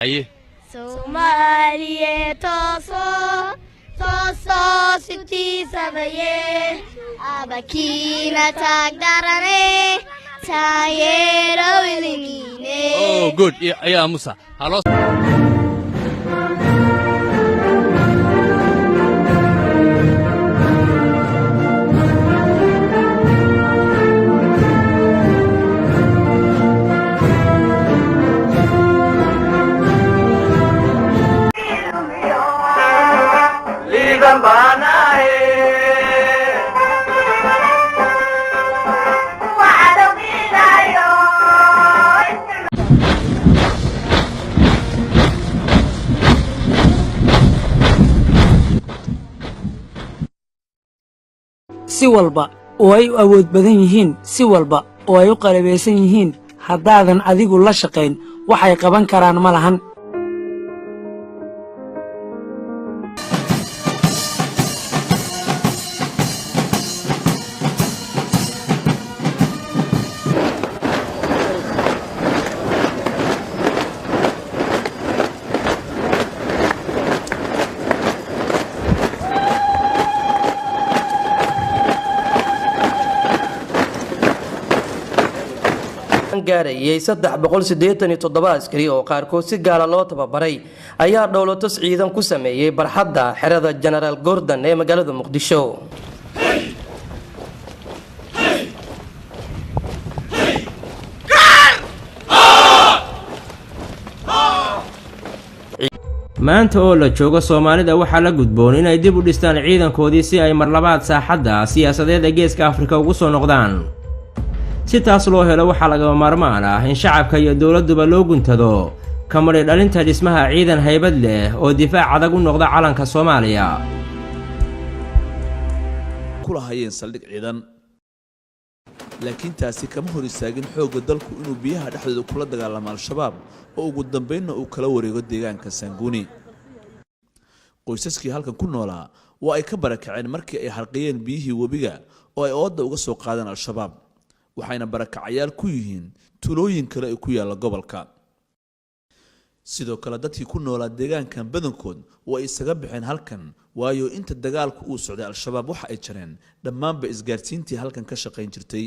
أيه Somalia toso siti sabaye abakina tagdarane tayero wilingine. Oh good يا موسى خلاص si walba oo ay u awood badan yihiin si walba oo ay u qalabaysan yihiin haddaadan adigu la shaqayn waxay qaban karaan ma lahan gaarayay 387 askari oo qaarkood si gaala loo tababaray ayaa dowlatus ciidan ku sameeyay barxadda xerada General Gordon ee magaalada Muqdisho. maanta oo la joogo Soomaalida waxaa la gudboon inay dib u dhistaan ciidankoodii si ay mar labaad saaxadda siyaasadeed ee Geeska Afrika ugu soo noqdaan. si taas loo helo waxaa laga maarmaan ah in shacabka iyo dawladduba loo guntado kamari dhalinta dhismaha ciidan haybad leh oo difaac adag u noqda calanka Soomaaliya kula hayeen saldhig ciidan laakiin taasi kama hor istaagin xoogga dalku inuu biyaha dhexdooda kula dagaalamo al-shabaab oo ugu dambeynna uu kala wareego deegaanka Sanguni qoysaskii halkan ku noolaa waa ay ka barakaceen markii ay harqiyeen biyihii webiga oo ay ooda uga soo qaadeen al-shabaab waxayna barakacayaal ku yihiin tulooyin kale ay ku yaala gobolka sidoo kale dadkii ku noolaa deegaankan badankood waa isaga bixeen halkan waayo inta dagaalku uu socday al-shabaab waxa ay jareen dhammaanba isgaarsiintii halkan ka shaqayn jirtay